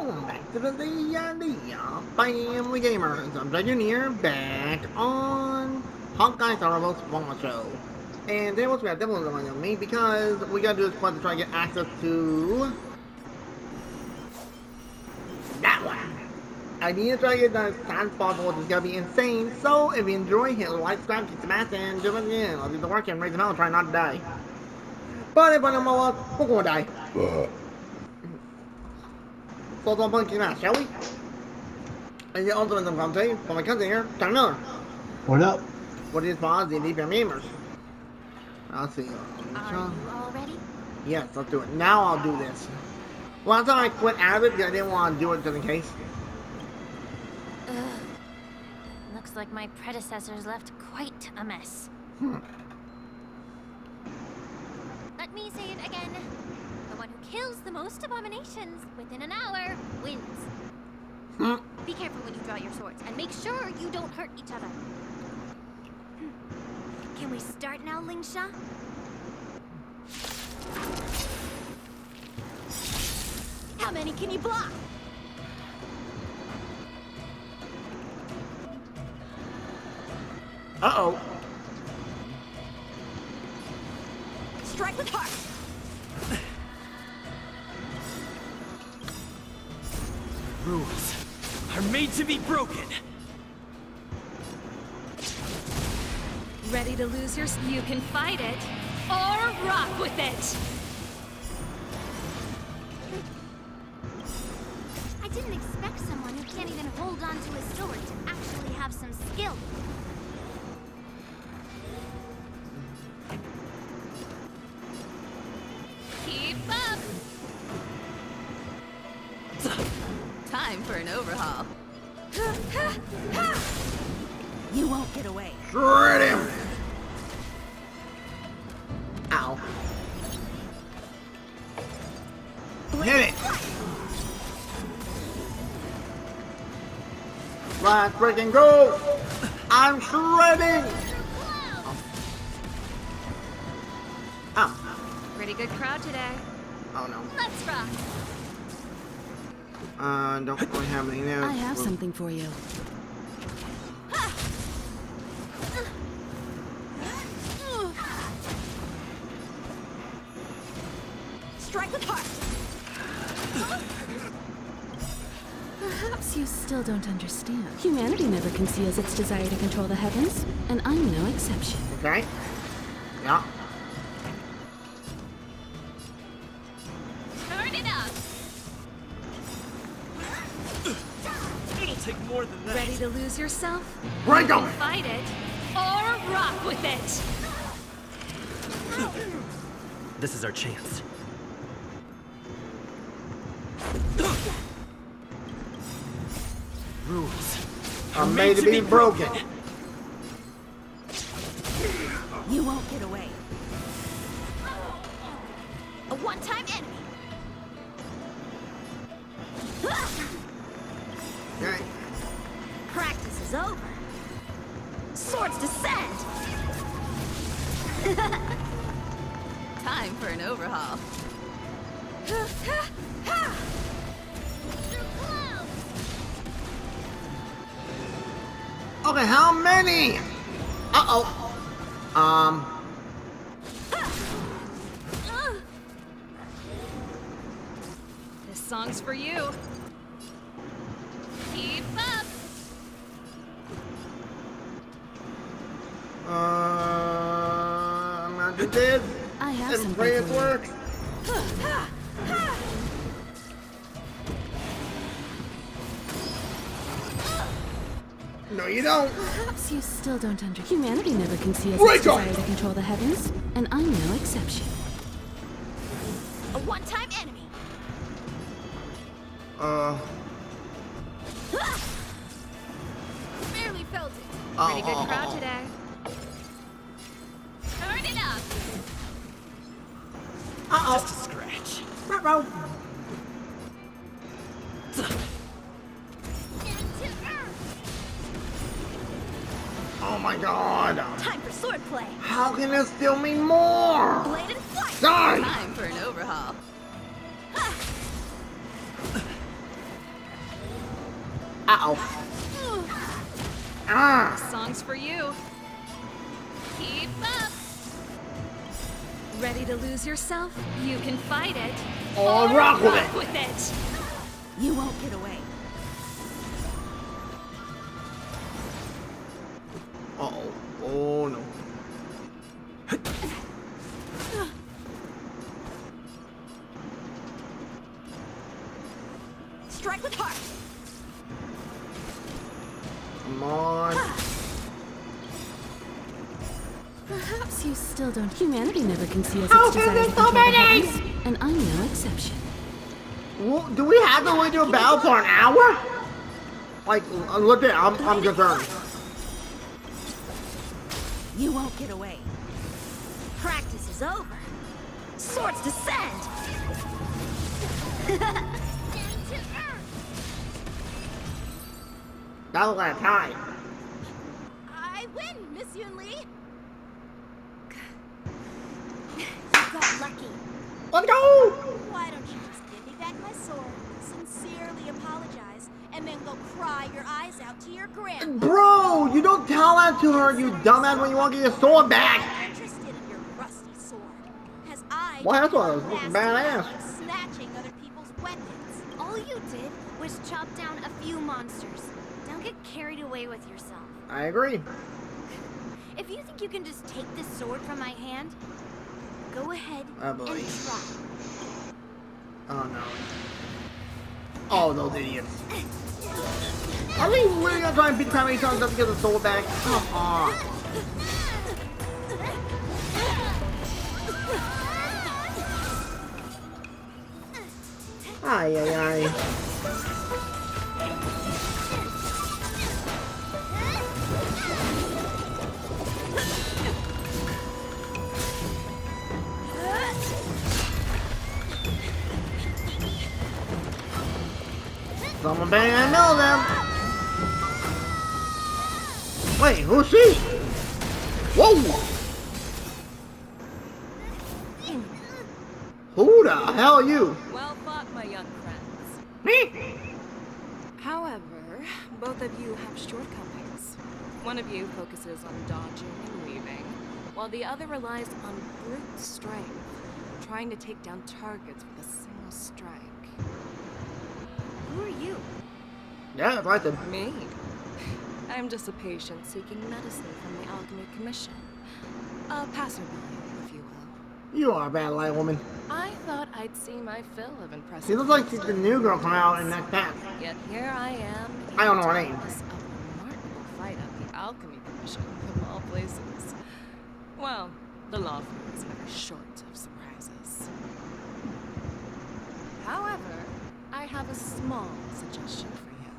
welcome back to the Family Gamers. I'm Dragon here, back on Honkai Star Spawn Show. And today we have definitely going on me because we gotta do this quest to try to get access to that one. I need to try to get that as fast as possible, which is gonna be insane. So if you enjoy, hit like, subscribe, kick some ass, and jump in again. I'll do the work and raise the hell and try not to die. But if I don't know what, we're gonna die. So don't punch your ass, shall we? And the ultimate I'm gonna tell you, for my cousin here, John Miller. What up? What is pause the deep gamers? I'll see. Are you all ready? Yes, let's do it. Now I'll do this. Last time I quit out of it because I didn't want to do it just in case. Ugh. Looks like my predecessors left quite a mess. Let me say it again. The one who kills the most abominations within an hour wins. Be careful when you draw your swords, and make sure you don't hurt each other. Can we start now, Lingsha? How many can you block? Uh-oh. Strike with heart. Rules are made to be broken. Ready to lose your... You can fight it, or rock with it! I didn't expect someone who can't even hold on to his sword to actually have some skill. Keep up! Time for an overhaul. You won't get away. Shred him! Ow. Hit it! Let's freaking go! I'm shredding! Oh. Pretty good crowd today. Oh no. Let's rock. Don't really have any there. I have something for you. Strike with heart. Perhaps you still don't understand. Humanity never conceals its desire to control the heavens, and I'm no exception. Okay. Yeah. Turn it up! It'll take more than that. Ready to lose yourself? Break You him! can fight it, or rock with it! This is our chance. Rules are made to be broken. You won't get away. A one-time enemy. Okay. Practice is over. Swords descend. Time for an overhaul. Okay, how many? Uh-oh. This song's for you. Keep up! I'm gonna do this. I have And something pray it for you. works. No, you don't. Perhaps you still don't understand. Humanity never conceals Break its on! desire to control the heavens, and I'm no exception. A one-time enemy. Barely felt it. Pretty good crowd today. Turn it up! Just a scratch. Uh-oh. Into earth. Oh my god. Time for swordplay. How can this steal me more? Blade and flight. Die! Time for an overhaul. Uh-oh. Ah. Song's for you. Keep up. Ready to lose yourself? You can fight it. Oh, or rock with rock it. with it. You won't get away. Uh-oh. Oh, no. Strike with heart. Come on. Perhaps you still don't. Humanity never conceals How its can desire there to so control the many? heavens, and I'm no exception. Well, do we have to wait to a battle for an hour? Like, look at I'm concerned. You won't get away. Practice is over. Swords descend. That was like a tie. I win, Miss Yunli. You got lucky. Let's go! Why don't you just give me back my sword, sincerely apologize, and then go cry your eyes out to your grandma? Bro, you don't tell that to her, you dumbass, when you want to get your sword back. I'm interested in your rusty sword, as I Well, that's what I was nasty badass. like snatching other people's weapons. All you did was chop down a few monsters. Don't get carried away with yourself. I agree. If you think you can just take this sword from my hand, go ahead Oh, and boy. try. Oh, no. Oh, those idiots. Are we really gonna try and beat the time just to get the sword back? Come on. Ay, ay, ay. Someone better know them. Wait, who's she? Whoa! Who the hell are you? Well fought, my young friends. Me? However, both of you have shortcomings. One of you focuses on dodging and weaving, while the other relies on brute strength, trying to take down targets with a single strike. Who are you? Yeah, that's right then. Me? I'm just a patient seeking medicine from the Alchemy Commission. A passerby, if you will. You are a bad light woman. I thought I'd see my fill of impressive. She looks like she's the new girl coming out in next pack. Yet here I am. I don't know her name. witness a remarkable fight at the Alchemy Commission, of all places. Well, the law firm is never short of surprises. However, I have a small suggestion for you.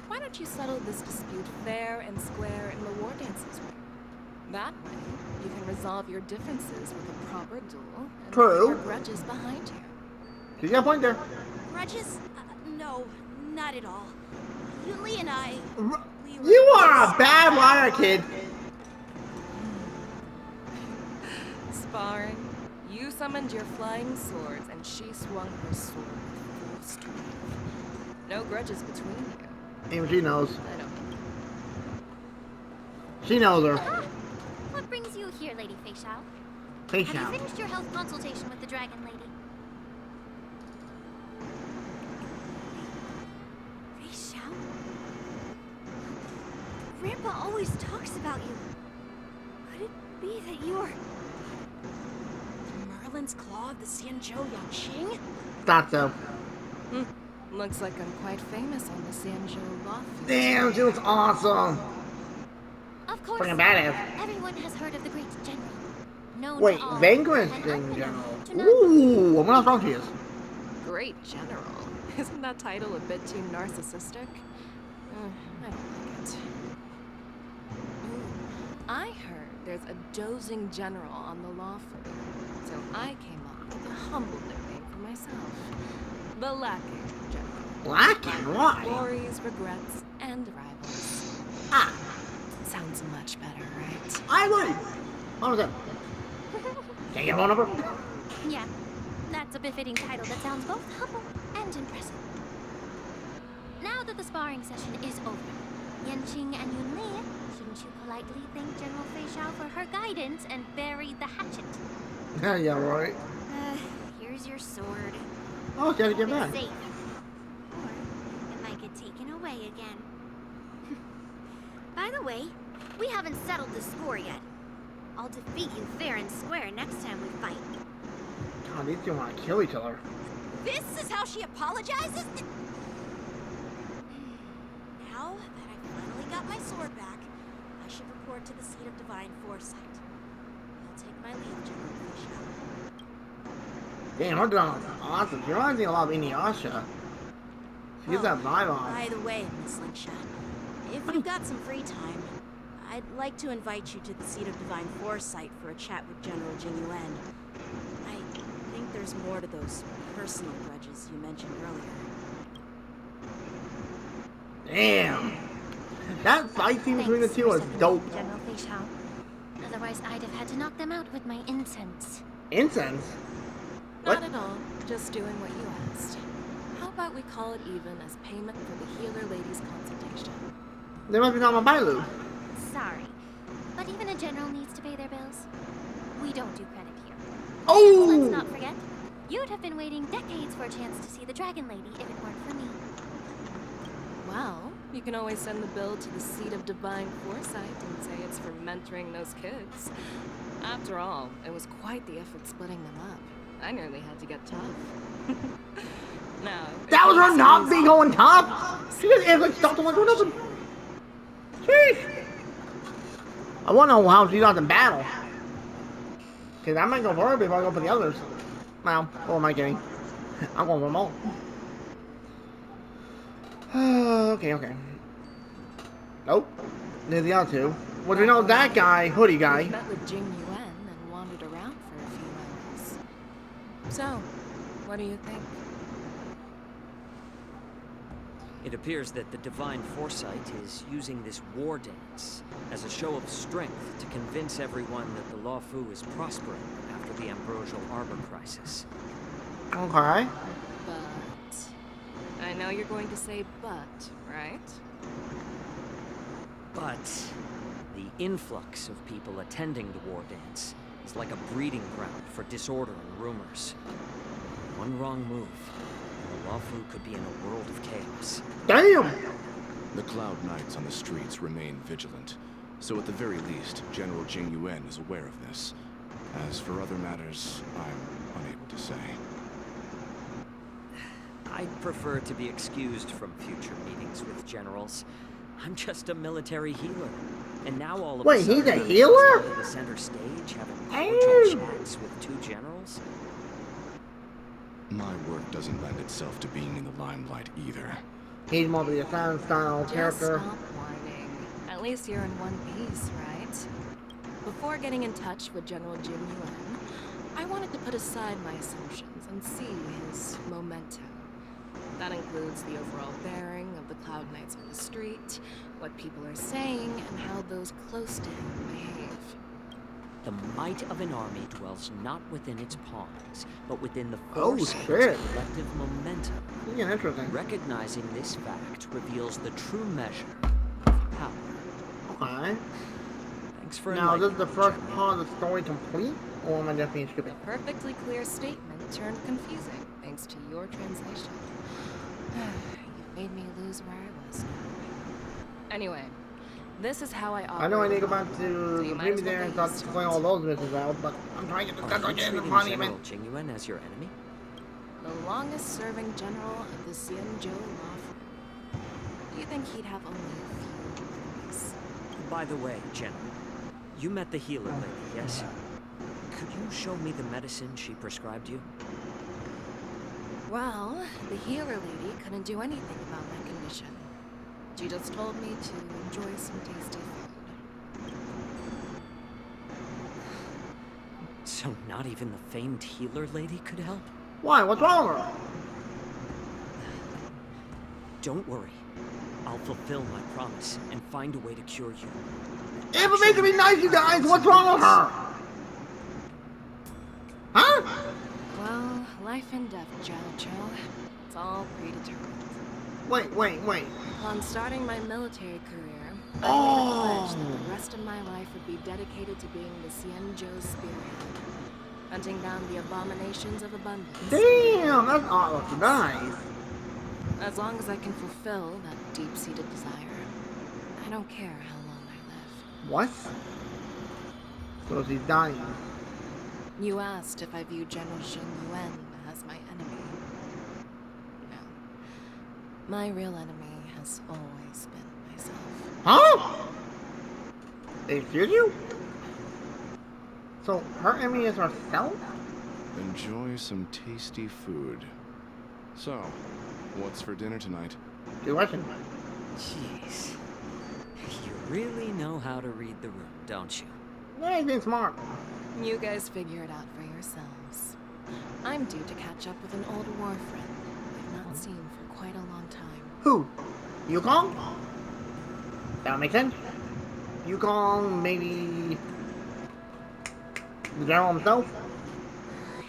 Why don't you settle this dispute fair and square in the War Dances ring? That way, you can resolve your differences with a proper duel and True. leave your grudges behind you. You got a point there. Grudges? No, not at all. Yuli and I, we were You are a bad liar, kid. Sparring. You summoned your flying swords, and she swung her sword with full strength. No grudges between you. Even she knows. I don't. She knows her. Ah, what brings you here, Lady Feixiao? Hey, Have Shao. you finished your health consultation with the Dragon Lady? Feixiao? Grandpa always talks about you. Could it be that you're... Merlin's Claw of the Sanzhou Yangqing? Thought so. Looks like I'm quite famous on the Sanzhou law field. Damn, she looks awesome. Of course, Fucking badass. everyone has heard of the great general. Known Wait, to all, Vanquish and in unbeknown general. to none. Ooh, I wonder how strong she is. Great general. Isn't that title a bit too narcissistic? I don't like it. Ooh, I heard there's a dozing general on the law firm, so I came up with a humble nickname for myself. The Lacking General. Lacking? Why? Glories, regrets, and rivals. Ah, Sounds much better, right? I agree. What was that? Can you get one of her? Yeah, that's a befitting title that sounds both humble and impressive. Now that the sparring session is over, Yanqing and Yunli, shouldn't you politely thank General Fei Xiao for her guidance and bury the hatchet? Yeah, right. Here's your sword. Oh, gotta get Keep it back. safe. Or it might get taken away again. By the way, we haven't settled the score yet. I'll defeat you fair and square next time we fight. God, these two want to kill each other. This is how she apologizes? Now that I finally got my sword back, I should report to the seat of divine foresight. I'll take my leave, General Fei Xiao. Damn, her drama's awesome. She reminds me a lot of Inuyasha. She gets that vibe on. By the way, Miss Slingshot, if you've got some free time, I'd like to invite you to the seat of divine foresight for a chat with General Jing Yuan. I think there's more to those personal grudges you mentioned earlier. Damn. That fight scene between the Thanks two for was stepping dope. in, General Fei Xiao. Otherwise, I'd have had to knock them out with my incense. Incense? Not What? at all. Just doing what you asked. How about we call it even as payment for the healer lady's consultation? They must be talking about Bailu. Sorry, but even a general needs to pay their bills. We don't do credit here. Let's Oh! not forget, you'd have been waiting decades for a chance to see the Dragon Lady if it weren't for me. Well, you can always send the bill to the seat of divine foresight and say it's for mentoring those kids. After all, it was quite the effort splitting them up. I nearly had to get tough. Now, That was her not being on top! She just like stopped the one doing nothing. Sheesh! I wanna know how she does in battle. Cause I might go for her before I go for the others. Well, what am I kidding? I'm going for them all. Okay. Nope. There's the other two. Well, we know that guy, hoodie we guy. met with Jing Yuan and wandered around for a few hours. So, what do you think? It appears that the Divine Foresight is using this war dance as a show of strength to convince everyone that the Law Fu is prospering after the Ambrosial Arbor crisis. Okay. But I know you're going to say but, right? But the influx of people attending the war dance is like a breeding ground for disorder and rumors. One wrong move, and the Law Fu could be in a world of chaos. Damn! The Cloud Knights on the streets remain vigilant, so at the very least, General Jing Yuan is aware of this. As for other matters, I'm unable to say. I'd prefer to be excused from future meetings with generals. I'm just a military healer. And now all of Wait, a sudden, he's a I'm healer? on the center stage having Hey. cordial chats with two generals? My work doesn't lend itself to being in the limelight either. He's more of the assassin style Just character. stop whining. At least you're in one piece, right? Before getting in touch with General Jing Yuan, I wanted to put aside my assumptions and see his momentum. That includes the overall bearing of the Cloud Knights on the street, what people are saying, and how those close to him behave. The might of an army dwells not within its pawns, but within the Oh, force of shit. its collective momentum. Yeah, interesting. Recognizing this fact reveals the true measure of power. Okay. Thanks for Now, is this enlightening the me, first General. part of the story complete? Or am I just being stupid? Perfectly clear statement turned confusing thanks to your translation. You made me lose where I was now. Anyway, this is how I operate. I know I need to go alone, back so to you the might previous as well there and get start used to playing it. all those missions out, but I'm trying to get Are this you guy again in treating front of General me. Jing Yuan as your enemy? The longest-serving general of the Xianzhou Law Firm. Do you think he'd have only a few enemies? By the way, General, you met the healer lady, yes? Could you show me the medicine she prescribed you? Well, the healer lady couldn't do anything about my condition. She just told me to enjoy some tasty food. So not even the famed healer lady could help? Why? What's wrong with her? Don't worry. I'll fulfill my promise and find a way to cure you. If it makes me nice, you guys, what's wrong with her? Huh? Well, life and death, Zhao Zhou. It's all predetermined. Wait. Upon starting my military career, I made a pledge that the rest of my life would be dedicated to being the Xianzhou spearhead, hunting down the abominations of abundance. Damn, that's nice. As long as I can fulfill that deep-seated desire, I don't care how long I live. What? So she's dying. You asked if I view General Jing Yuan as my enemy. No. My real enemy has always been myself. Huh? Excuse you? So her enemy is herself? Enjoy some tasty food. So, what's for dinner tonight? Good question. Jeez. You really know how to read the room, don't you? Yeah, he's being smart. You guys figure it out for yourselves. I'm due to catch up with an old war friend I've not seen for quite a long time. Who? Yukong? That makes sense. Yukong, maybe the general himself?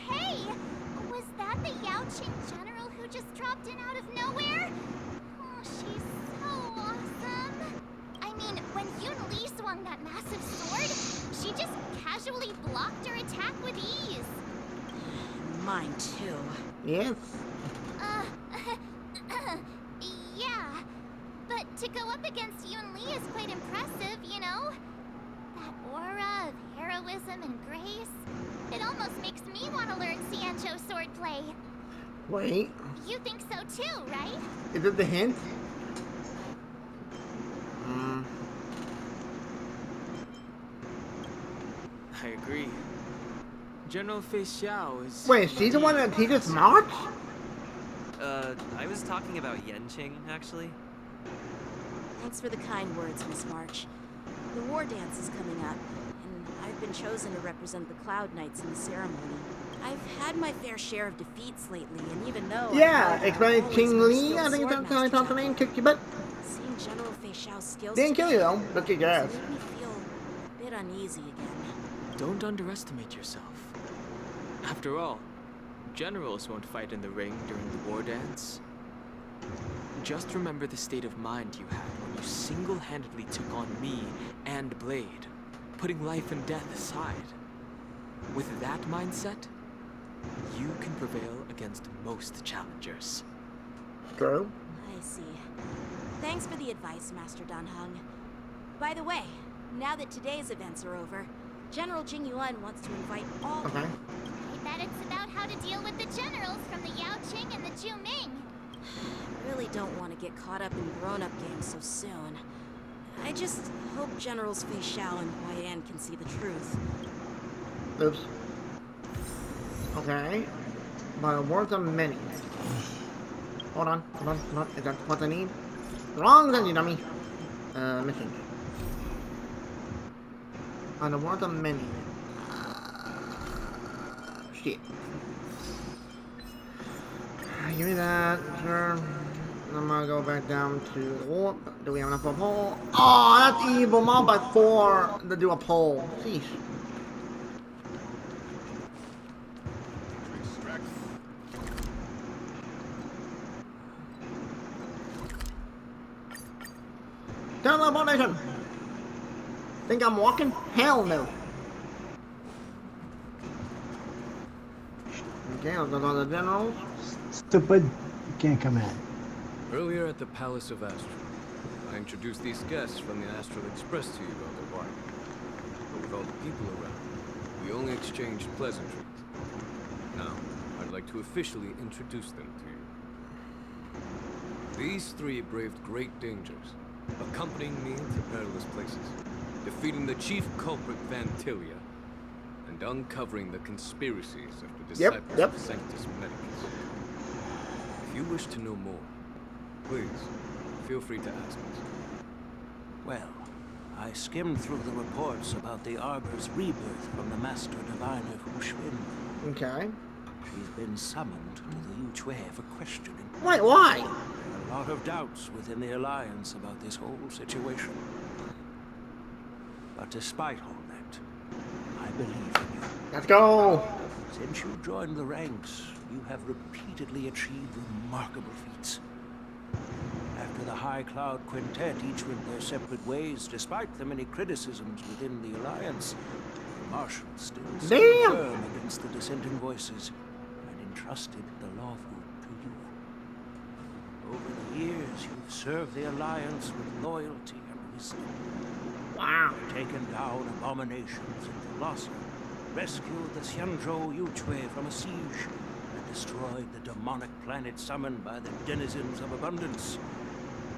Hey! Was that the Yaoqing general who just dropped in out of nowhere? Oh, she's so awesome. I mean, when Yun Li swung that massive sword, she just casually blocked her attack with ease. Mine too. Yes. Uh, yeah. But to go up against Yun Li is quite impressive, you know? That aura of heroism and grace. It almost makes me want to learn Xianzhou swordplay. Wait. You think so too, right? Is it the hint? I agree. General Fei Xiao is... Wait, she's the one that teaches March? I was talking about Yenqing, actually. Thanks for the kind words, Miss March. The war dance is coming up, and I've been chosen to represent the Cloud Knights in the ceremony. I've had my fair share of defeats lately, and even though Yeah, especially Qing Li, I think that's how I thought the name, kicked your butt. Seeing General Fei Xiao's skills Didn't kill you though, but kick your ass. made me feel a bit uneasy again. Don't underestimate yourself. After all, generals won't fight in the ring during the war dance. Just remember the state of mind you had when you single-handedly took on me and Blade, putting life and death aside. With that mindset, you can prevail against most challengers. True. I see. Thanks for the advice, Master Dan Heng. By the way, now that today's events are over, General Jing Yuan wants to invite all... Okay. I bet it's about how to deal with the generals from the Yaoqing and the Zhuming. Really don't want to get caught up in grown-up games so soon. I just hope Generals Fei Xiao and Hua Yan can see the truth. Oops. Okay. By the words of many. Hold on. Is that what I need? Wrong then, you dummy. Mission. By the words of many. Shit. Give me that, sure. I'm gonna go back down to... Oh, do we have enough for a pole? Oh, that's evil. Mom by 4 to do a pole. Sheesh. Teleportation! Think I'm walking? Hell no. Okay, let's go to the generals. Stupid. You can't come in. Earlier at the Palace of Astral, I introduced these guests from the Astral Express to you about their while. But with all the people around, we only exchanged pleasantries. Now, I'd like to officially introduce them to you. These three braved great dangers, accompanying me into perilous places, defeating the chief culprit Vantilia, and uncovering the conspiracies of the disciples of Sanctus Medicus. If you wish to know more, please, feel free to ask us. Well, I skimmed through the reports about the Arbor's rebirth from the Master Diviner Hushwin. Okay. She's been summoned to the Yuchue for questioning. Wait, why? There are a lot of doubts within the Alliance about this whole situation. But despite all that, I believe in you. Let's go! Since you joined the ranks, you have repeatedly achieved remarkable feats. to the High Cloud Quintet each went their separate ways, despite the many criticisms within the Alliance, the Marshal still stood firm against the dissenting voices and entrusted the Lawful to you. Over the years, you've served the Alliance with loyalty and wisdom. Wow. You've taken down abominations in Thalassa, rescued the Xianzhou Yuchue from a siege, and destroyed the demonic planet summoned by the denizens of abundance.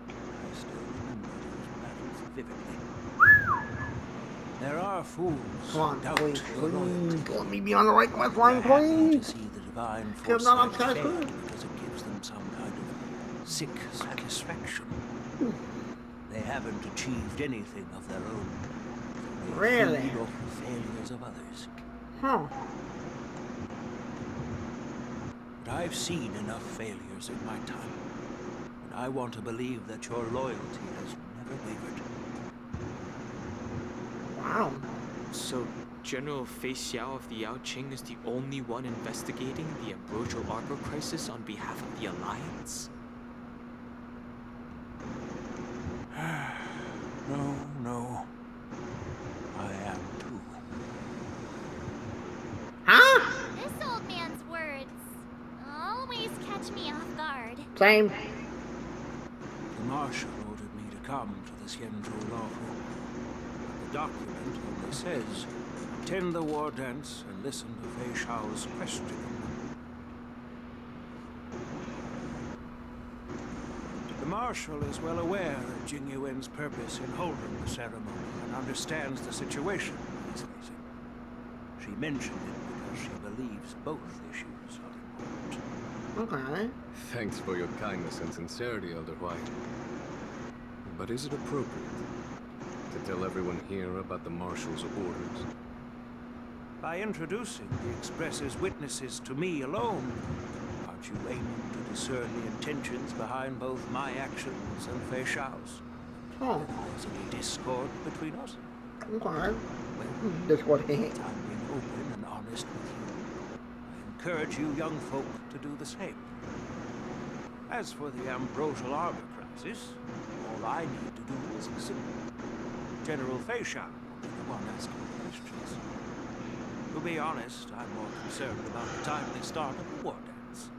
I still remember those battles vividly. There are fools who doubt your loyalty. Let me be on the right quest line, They're happy to please. see the divine If not, I'm foresight fail screwed. because it gives them some kind of sick satisfaction. They haven't achieved anything of their own. They Really? feed off the failures of others. Huh. But I've seen enough failures in my time. And I want to believe that your loyalty has never wavered. Wow. So, General Fei Xiao of the Yao Qing is the only one investigating the Ambrosial Arbor crisis on behalf of the Alliance? No. I am too. Huh? This old man's words always catch me off guard. Same. The Marshal ordered me to come to the Xianzhou Lawful. The document only says, attend the war dance and listen to Fei Xiao's questioning. The Marshal is well aware of Jing Yuan's purpose in holding the ceremony and understands the situation he's facing. She mentioned it because she believes both issues are important. Okay. Thanks for your kindness and sincerity, Elder White. But is it appropriate to tell everyone here about the Marshal's orders? By introducing the Express's witnesses to me alone, aren't you aiming to discern the intentions behind both my actions and Fei Xiao's? Oh. There's any discord between us? Okay. Well, Discord. I'm being open and honest with you. I encourage you young folk to do the same. As for the Ambrosial Arbor crisis, all I need to do is listen. General Fei Xiao will be the one asking the questions. To be honest, I'm more concerned about the timely start of the war dance.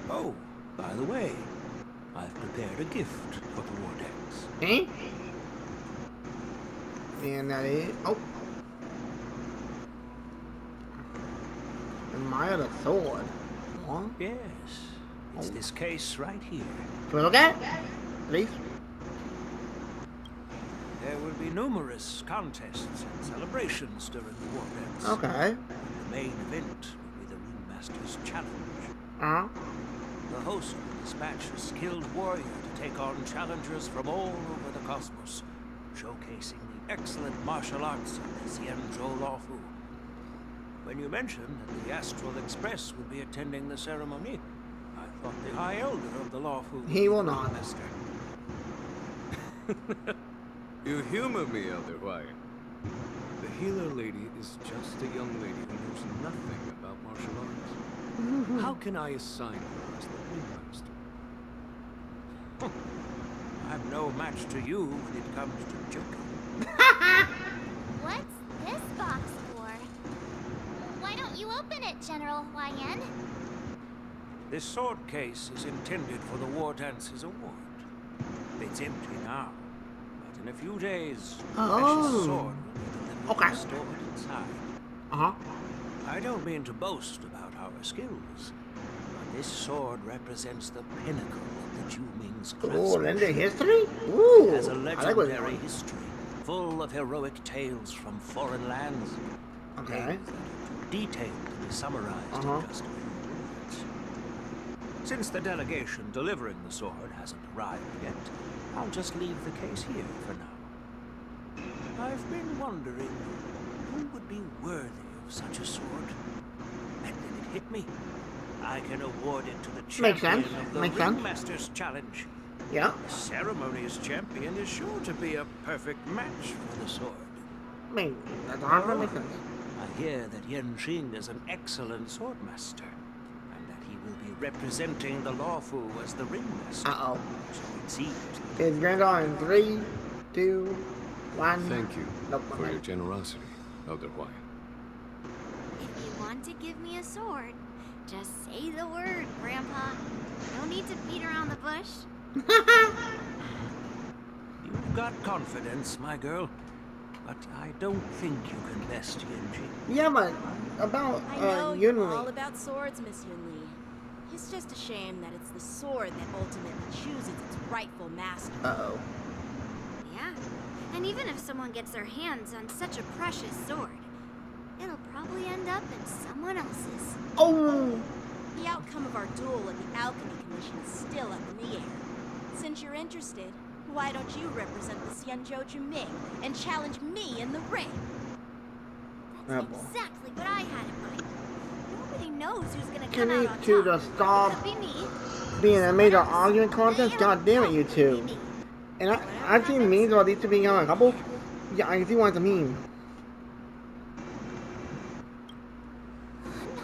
Oh, by the way, I've prepared a gift for the war dance. Eh? And that is... Oh. Admire the sword. What? Yes, it's this case right here. Can we look at it? Please? There will be numerous contests and celebrations during the war dance. Okay. The main event will be the Ringmaster's Challenge. Uh-huh. The host will dispatch a skilled warrior to take on challengers from all over the cosmos, showcasing the excellent martial arts of the Xianzhou Lawful. When you mentioned that the Astral Express would be attending the ceremony, I thought the High Elder of the Lawful would He will be the not. Master. You humor me, Elder White. The healer lady is just a young lady who knows nothing about martial arts. How can I assign her as the ringmaster? I'm no match to you when it comes to joking. What's this box for? Why don't you open it, General Huayan? This sword case is intended for the War Dance's award. It's empty now, but in a few days, the precious sword will be delivered and stored inside. Uh-huh. I don't mean to boast about our skills, but this sword represents the pinnacle of the Ju-Ming's Ooh, craftsmanship. legendary history? Ooh. It has a I like what you're legendary doing. history, full of heroic tales from foreign lands. Okay. Tales that are too detailed to be summarized Uh-huh. in just a few words. Since the delegation delivering the sword hasn't arrived yet, I'll just leave the case here for now. I've been wondering who would be worthy of such a sword. And then it hit me. I can award it to the Makes champion sense. of the Makes sense. Ringmaster's Challenge. Yeah. The ceremony's champion is sure to be a perfect match for the sword. I mean, that's hard to make sense. I hear that Yan Xing is an excellent swordmaster, and that he will be representing the Lawfu as the ringmaster. Uh-oh. So it seems. It's granddaughter in 3, 2, 1. Thank you Nope, for your generosity, Elder Hawaiian. If you want to give me a sword, just say the word, Grandpa. No need to beat around the bush. You've got confidence, my girl. But I don't think you can best Yenji. Yeah, but about I know you're Yunli. all about swords, Miss Yunli. It's just a shame that it's the sword that ultimately chooses its rightful master. Uh-oh. Yeah, and even if someone gets their hands on such a precious sword, it'll probably end up in someone else's. Oh! The outcome of our duel at the Alchemy Commission is still up in the air. Since you're interested, why don't you represent the Xianzhou Ming and challenge me in the ring? That's exactly what I had in mind. Nobody knows who's gonna Can come out you on two top. just stop It could be me. being a major Someone else. argument contest? God damn it, you two. And I've seen memes about these two being on a couple. Yeah, I can see why it's a meme.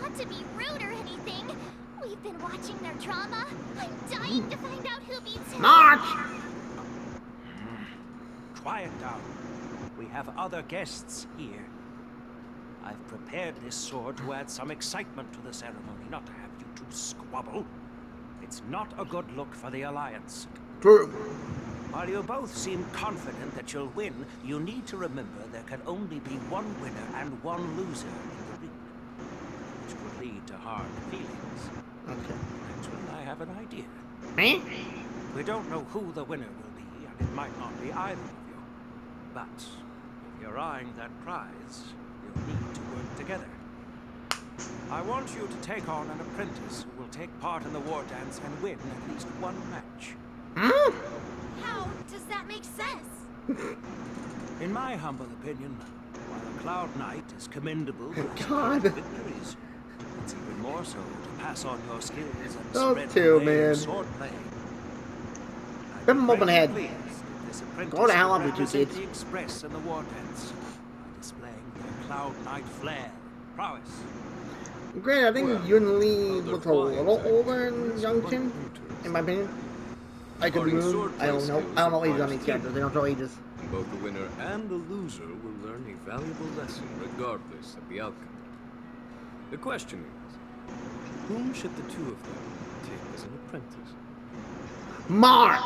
Not to be rude or anything, we've been watching their drama. I'm dying to find out who beats who. March! Quiet down. We have other guests here. I've prepared this sword to add some excitement to the ceremony, not to have you two squabble. It's not a good look for the Alliance. True. While you both seem confident that you'll win, you need to remember there can only be one winner and one loser in the ring, which could lead to hard feelings. Okay. That's when I have an idea. Me? We don't know who the winner will be, and it might not be either of you. But if you're eyeing that prize, you'll need to work together. I want you to take on an apprentice who will take part in the war dance and win at least one match. Hmm? How does that make sense? In my humble opinion, while a Cloud Knight is commendable for God. victories, it's even more so to pass on your skills and Those spread two, the way man. of swordplay. Give 'em open head. Pleased if this apprentice Go to hell would up, you two represent kids. the Express in the war dance by displaying their Cloud Knight flair, prowess. Granted, I think Well, Yunli Elder looks a Hawaiian's little idea older than is Young quite Chin, interesting. in my opinion. I could be Imparting moved. swordplay I don't know. skills I don't know ages on requires these characters. They don't show ages. Both the winner and the loser will learn a valuable lesson regardless of the outcome. The question is, whom should the two of them take as an apprentice? Mark!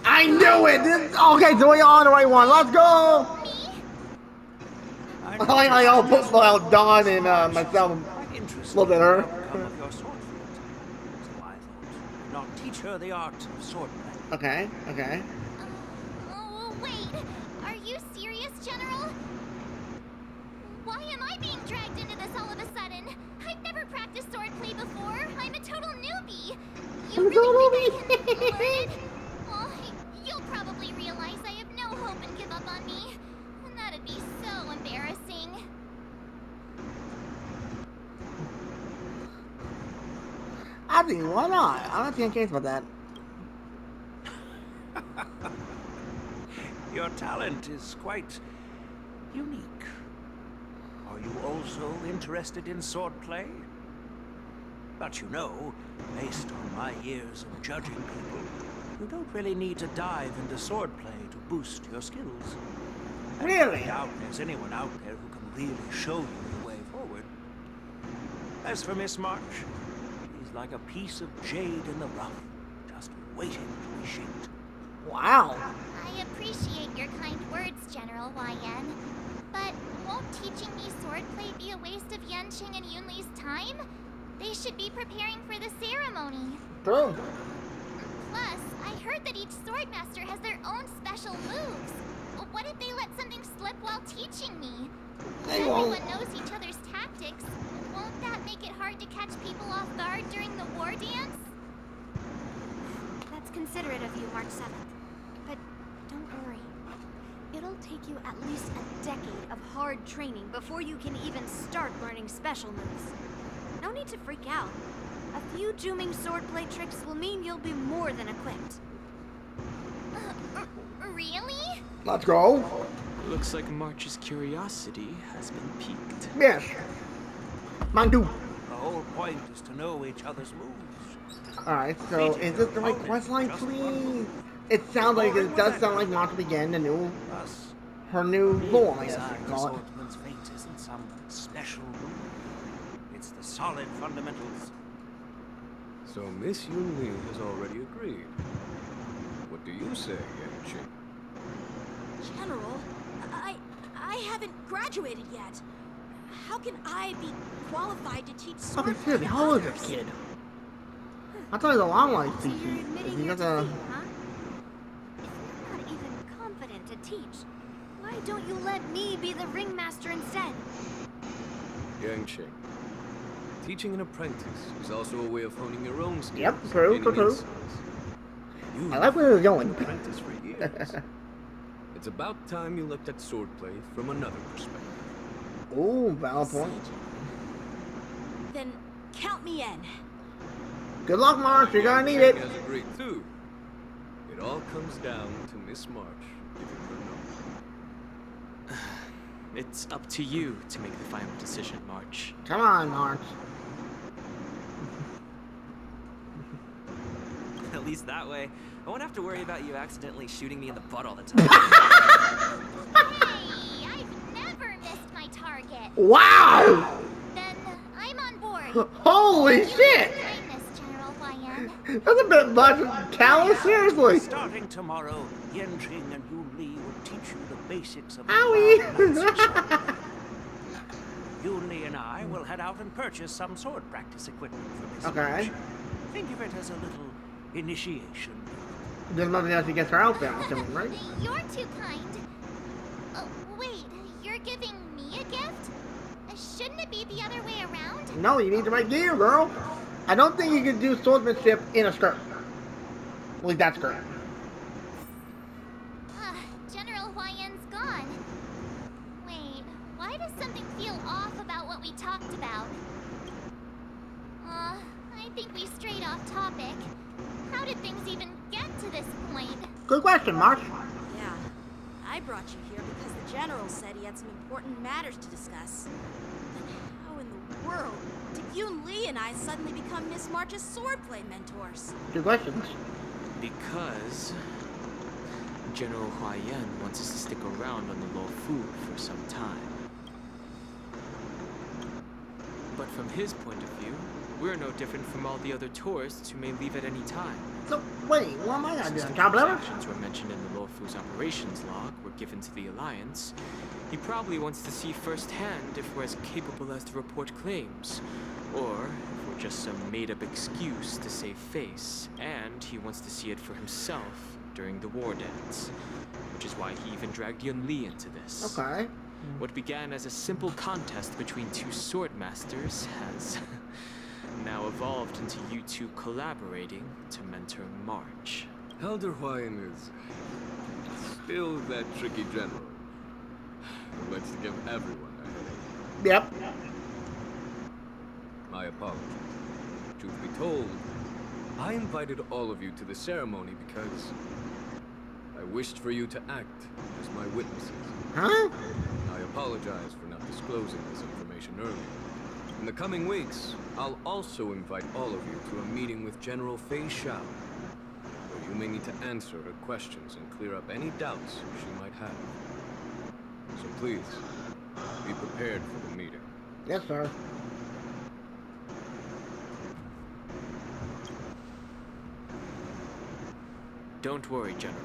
I knew it! Okay, so we're on the right one. Let's go! I like I'll put Dawn and myself a little bit her. Outcome of your sword field. So I thought, not teach her the art of swordplay. Okay, okay. Oh, wait. Are you serious, General? Why am I being dragged into this all of a sudden? I've never practiced swordplay before. I'm a total newbie. You really think I can learn it? Well, you'll probably realize I have no hope and give up on me. And that'd be so embarrassing. I think, why not? I don't think I care about that. Your talent is quite unique. Are you also interested in swordplay? But you know, based on my years of judging people, you don't really need to dive into swordplay to boost your skills. Really? I doubt there's anyone out there who can really show you the way forward. As for Miss March, she's like a piece of jade in the rough, just waiting to be shaped. Wow. I appreciate your kind words, General YN. But won't teaching me swordplay be a waste of Yanqing and Yunli's time? They should be preparing for the ceremony. True. Plus, I heard that each swordmaster has their own special moves. What if they let something slip while teaching me? They If won't. everyone knows each other's tactics, won't that make it hard to catch people off guard during the war dance? That's considerate of you, March 7th. But don't worry. It'll take you at least a decade of hard training before you can even start learning special moves. No need to freak out. A few Juming swordplay tricks will mean you'll be more than equipped. Really? Let's go. Looks like March's curiosity has been piqued. Yes. Mine too. whole point is to know each other's moves. Alright, so is this the right quest line, please? It sounds like it does sound like March Begin, the new her new form, I guess you call it. Swordsman's fate isn't some special rule. It's the solid fundamentals. So Miss Yun Li has already agreed. What do you say, Yan Qing? General, I haven't graduated yet. How can I be qualified to teach sword? Okay, seriously, how old is this kid? I thought he was a long life So you're teacher. admitting He your got a... defeat, huh? If you're not even competent to teach, why don't you let me be the ringmaster instead? Yang Qing. Teaching an apprentice is also a way of honing your own skills. Yep, true. I like where he was going. Apprentice for years. It's about time you looked at swordplay from another perspective. Ooh, valid point. Then count me in. Good luck, March. You're gonna need it. Has agreed too. It all comes down to Miss March giving her note. It's up to you to make the final decision, March. Come on, March. At least that way, I won't have to worry about you accidentally shooting me in the butt all the time. Hey, I've never missed my target. Wow! Then I'm on board. Holy shit! Kindness, General Huayan. That's a bit much. Callous, seriously. Starting tomorrow, Yan Qing and Yun Li will teach you the basics of Owie! Yun Li and I will head out and purchase some sword practice equipment for Miss Okay. March. Think of it as a little initiation. There's nothing else to get her out there, I'm assuming, right? You're too kind. Oh, wait, you're giving me a gift? Shouldn't it be the other way around? No, you need the right gear, girl. I don't think you can do swordsmanship in a skirt. At least that skirt. General Huayan's gone. Wait, why does something feel off about what we talked about? I think we strayed off topic. How did things even get to this point? Good question, March. Yeah, I brought you here because the general said he had some important matters to discuss. Then how in the world did Yun Li and I suddenly become Miss March's swordplay mentors? Good questions. Because General Huayan wants us to stick around on the Lo Fu for some time. But from his point of view, we're no different from all the other tourists who may leave at any time. So, wait, what am I gonna do? Since Top level? actions were mentioned in the Lo Fu's operations log were given to the Alliance, he probably wants to see firsthand if we're as capable as to report claims, or if we're just some made-up excuse to save face, and he wants to see it for himself during the war dance, which is why he even dragged Yun Li into this. Okay. What began as a simple contest between two sword masters has now evolved into you two collaborating to mentor March. Elder Huayan is still that tricky general who likes to give everyone a headache. Yep. My apologies. Truth be told, I invited all of you to the ceremony because I wished for you to act as my witnesses. Huh? I apologize for not disclosing this information earlier. In the coming weeks, I'll also invite all of you to a meeting with General Fei Xiao, where you may need to answer her questions and clear up any doubts she might have. So please, be prepared for the meeting. Yes, sir. Don't worry, General.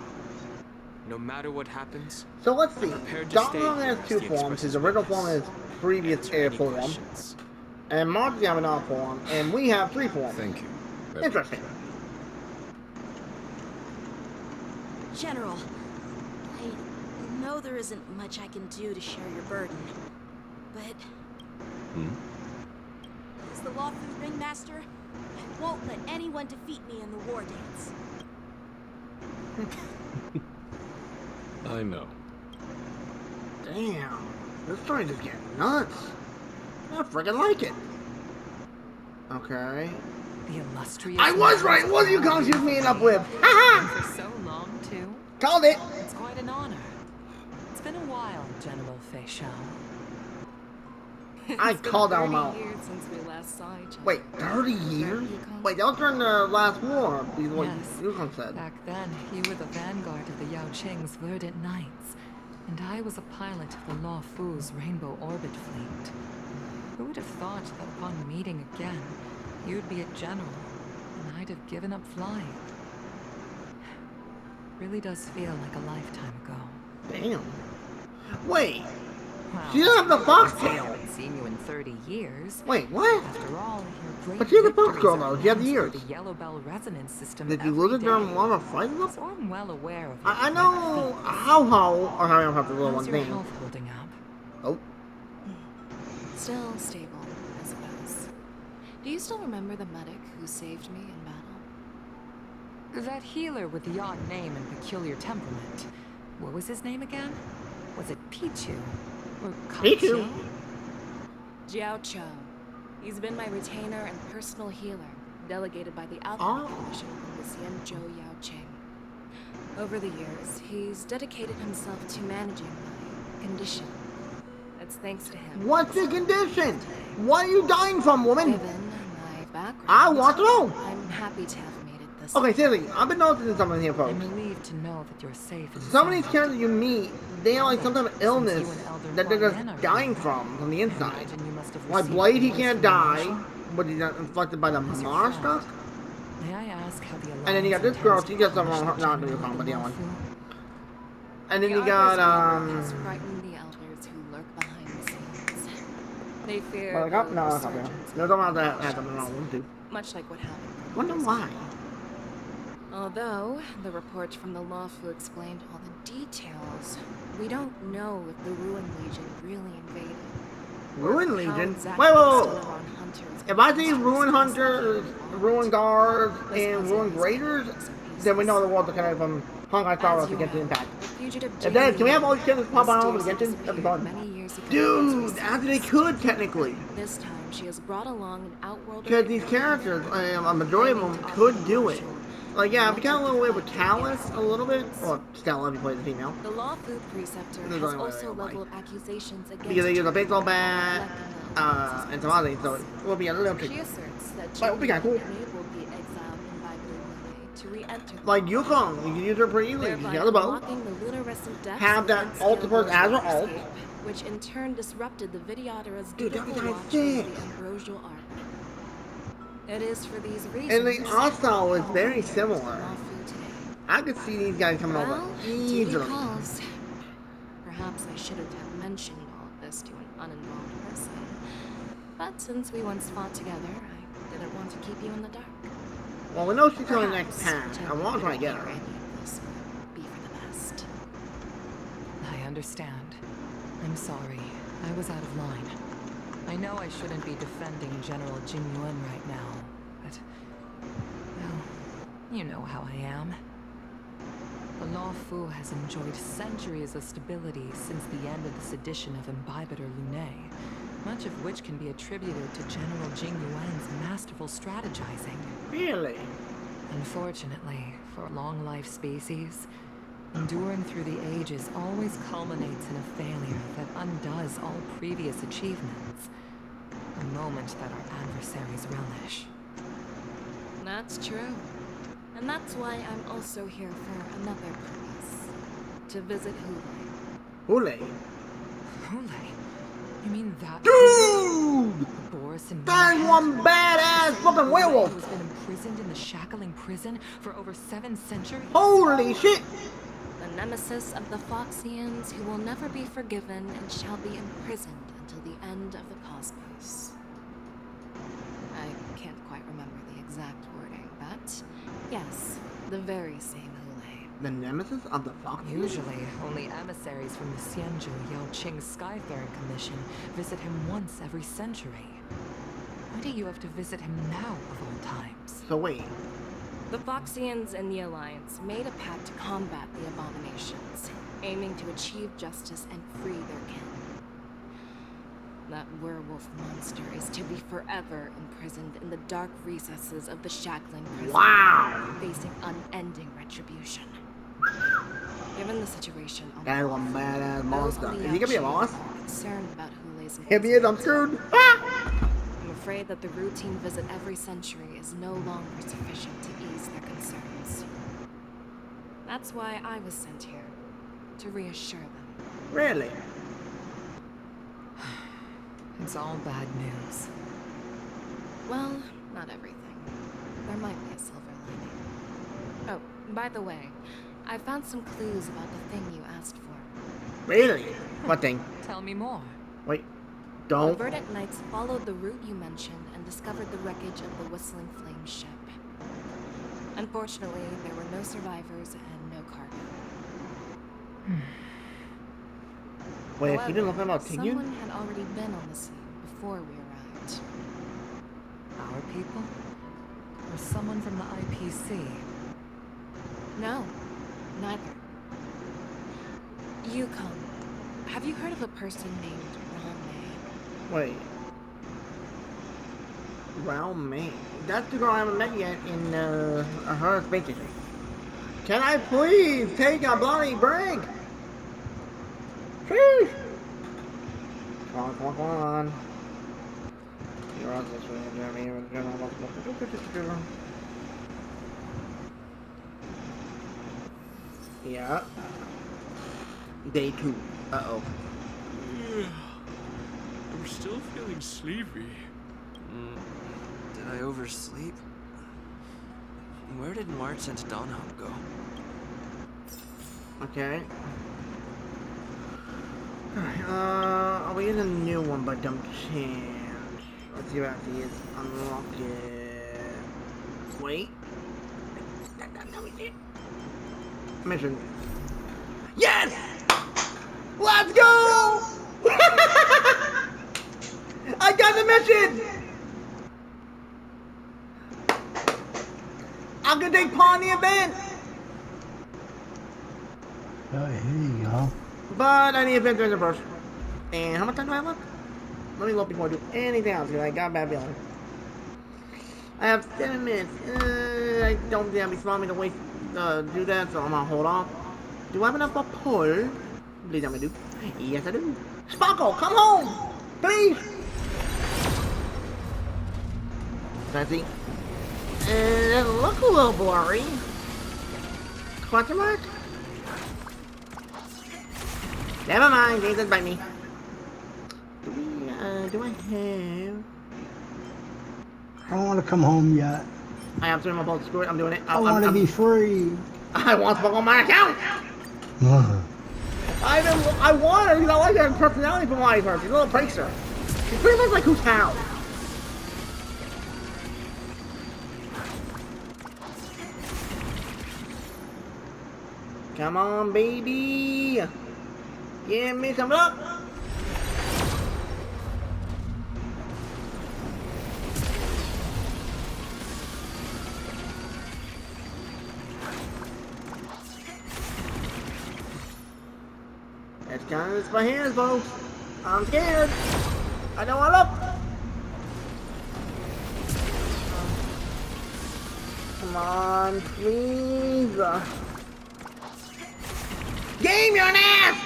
No matter what happens, So let's see. prepared to Dong stay Long has here as two the forms. Express His original form is previous answer air any form. questions. And March have another form. And we have three forms. Thank you. Interesting. General, I know there isn't much I can do to share your burden, but as the Lo Fu Ringmaster, I won't let anyone defeat me in the war dance. I know. Damn. This story just getting nuts. I freaking like it. Okay. The illustrious. I was right. What you confused me up with? Haha. For so long, too. Called it. It's quite an honor. It's been a while, General Fei Xiao. I It's been called that 30 one out. years since we last saw each other. Wait, 30 years? Yukon? Wait, that was during the last war. These what Yes. Yukon said. Back then, you were the vanguard of the Yao Qing's Verdant Knights, and I was a pilot of the Law Fu's Rainbow Orbit Fleet. Who would have thought that upon meeting again, you'd be a general, and I'd have given up flying? Really does feel like a lifetime ago. Damn. Wait, Wow. she doesn't have the I foxtail. haven't seen you in 30 years. Wait, what? After all, your great But she's a fox victories girl, are though. She has announced ears. through the Yellow Bell resonance system Did you every lose it during day. one of the fights? So I'm well aware of I your know feats. how, or how I don't have to little How's one your thing. health holding up? Oh, Still stable, I suppose. Do you still remember the medic who saved me in battle? That healer with the odd name and peculiar temperament. What was his name again? Was it Pichu? Or Pichu? Katsu? Jiao Cho. He's been my retainer and personal healer, delegated by the Oh. Alchemy Commission from the Xianzhou Yao Qing. Over the years, he's dedicated himself to managing my condition. It's thanks to him. what's the condition? What are you dying from, woman? Given my background, I want to know. I'm happy to have made it this Okay, far. seriously, I've been noticing something here, folks. I'm relieved to know that you're safe and Some of these sound. characters you meet, they have like some type of Since illness you and Elder that they're Huan just are dying here, from the I inside. imagine you must have Like received Blade, he voice can't die, information. but he's not infected by the As your monster. friend, May I ask how the And then you got this Alliance girl, intends she to gets some punish wrong, the not the general Yukon, of but the other one. Lawfu? And then The you got, Arbiter's work has frightened the elders who lurk behind the scenes. They fear well, I got, the no, that's not there. resurgence No, of don't have that, infections, have them wrong, too. much like what happened. Wonder why. Although the report from the Lawfu explained all the details, we don't know if the Ruin Legion really invaded. or Ruin how Legion? exactly Wait, the whoa, whoa. Stellaron Hunters If I see managed to Ruin escape Hunters, Stellaron Ruin Guards, This and puzzle Ruin is Raiders, bits and then we know the pieces. world's connected from Honkai Star As Wars to you get to know, Impact. the fugitive And then, can we have all Jamie these characters pop out and mysteriously get to? That'd be disappeared fun. many years ago Dude, once after they resurfaced. could, technically. This time, she has brought along an outworlder. Because these characters, a majority of them could do it. Like, yeah, I'd be kind of a little weird with Callus a little bit. Or Stella, if you play the female. The Lawfu Preceptor There's has only one way also to go by. leveled accusations against Because they use a Jamie baseball for bat, neglecting the and some other things, so it will be a little She tricky. asserts that But it'll be Jamie kinda cool. enabled the exiled Imbiber to re-enter the Like Lawfu, Yukon, you can use her pretty easily. thereby She's got a bow. unlocking the lunarescent depths Have of that Unskilled Ultiverse as her alt. escape, which in turn disrupted the Videotera's Dude, that'd be dutiful kinda watch over sick. the ambrosial arc. It is for these reasons. And the art style is very Lawfu similar. today. I could see these guys coming over Well, duty easily. calls. Perhaps I shouldn't have mentioned all of this to an uninvolved person. But since we once fought together, I didn't want to keep you in the dark. Well, we know she's coming next Perhaps time. I want to try to get her. any of this would be for the best. I understand. I'm sorry. I was out of line. I know I shouldn't be defending General Jing Yuan right now, but... well, you know how I am. The Lawfu has enjoyed centuries of stability since the end of the sedition of Imbibitor Lunae, much of which can be attributed to General Jing Yuan's masterful strategizing. Really? Unfortunately, for a long-life species, enduring through the ages always culminates in a failure that undoes all previous achievements. A moment that our adversaries relish. That's true. And that's why I'm also here for another purpose. To visit Hule. Hule. Hule? You mean that? Dude! Boris and That's one badass fucking werewolf! Who's been imprisoned in the shackling prison for over 7 centuries? Holy shit! The nemesis of the Foxians who will never be forgiven and shall be imprisoned until the end of the cosmos. I can't quite remember the exact wording, but yes, the very same Hule. The nemesis of the Fox? Usually, only emissaries from the Xianzhou Yao Qing Skyfaring Commission visit him once every century. Why do you have to visit him now, of all times? So wait. The Foxians and the Alliance made a pact to combat the abominations, aiming to achieve justice and free their kin. That werewolf monster is to be forever imprisoned in the dark recesses of the shackling prison. Wow! Facing unending retribution. Given the situation on That's the one badass those monster. on the Is he gonna be a outside boss? are concerned about Hule place in If he is, I'm Queensland. screwed. Ah! I'm afraid that the routine visit every century is no longer sufficient to ease their concerns. That's why I was sent here, to reassure them. Really? It's all bad news. Well, not everything. There might be a silver lining. Oh, by the way, I found some clues about the thing you asked for. Really? What thing? Tell me more. Wait. The Don't. Verdant Knights followed the route you mentioned and discovered the wreckage of the Whistling Flame ship. Unfortunately, there were no survivors and no cargo. Wait, if However, you didn't look about someone Tignan? had already been on the scene before we arrived. Our people? Or someone from the IPC? No, neither. Yukon, have you heard of a person named Ron Wait. Well, man. That's the girl I haven't met yet in her space station. Can I please take a bloody break? Sheesh. Come on, come on, come on. You're on this way, Jeremy. Yeah. Day 2. Uh-oh. I'm still feeling sleepy. Did I oversleep? Where did March and Donhop go? Okay. Alright, are we in a new one by dumb chance? Let's see what I see is unlock it. Wait. That's how we did. Mission. Yes! Let's go! I got the mission! I'm gonna take part in the event! Oh, here you go. But I need a vendor first. And how much time do I have left? Let me look before I do anything else, because I got a bad feeling. I have 7 minutes. I don't think I'd be smart me to wait do that, so I'm gonna hold off. Do I have enough for pull? Please tell me I do. Yes, I do. Sparkle, come home! Please! Fancy. And look a little blurry. Question mark? Never mind, they just bite me. Do I have... I don't want to come home yet. I have to my boat. Screw it, I'm doing it. I want to be free. I want to on my account! I want her because I like her personality from my person. She's a little prankster. She's pretty much like who's how. Come on, baby. Give me some luck. That's kind of my hands, folks. I'm scared. I don't want to look. Come on, please. Game, you're an ass!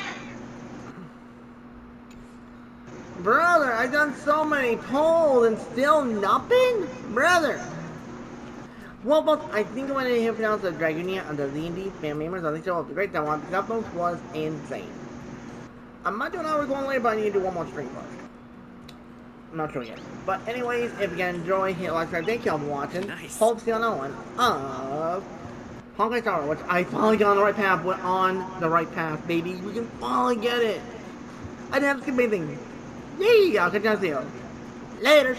Brother, I've done so many polls and still nothing? Brother. Well, folks, I think when I hear pronounced the Dragonia and the D&D fan members, I think so. The great that one, because that, folks, was insane. I'm not doing how we're going later, but I need to do one more stream first. I'm not sure yet. But anyways, if you can enjoy, hit like, subscribe, thank y'all for watching. Nice. Hope to see you on another one of Honkai Star Wars, which I finally got on the right path. We're on the right path, baby. We can finally get it. I didn't have to skip anything. Yay! I'll catch you on the video. Later.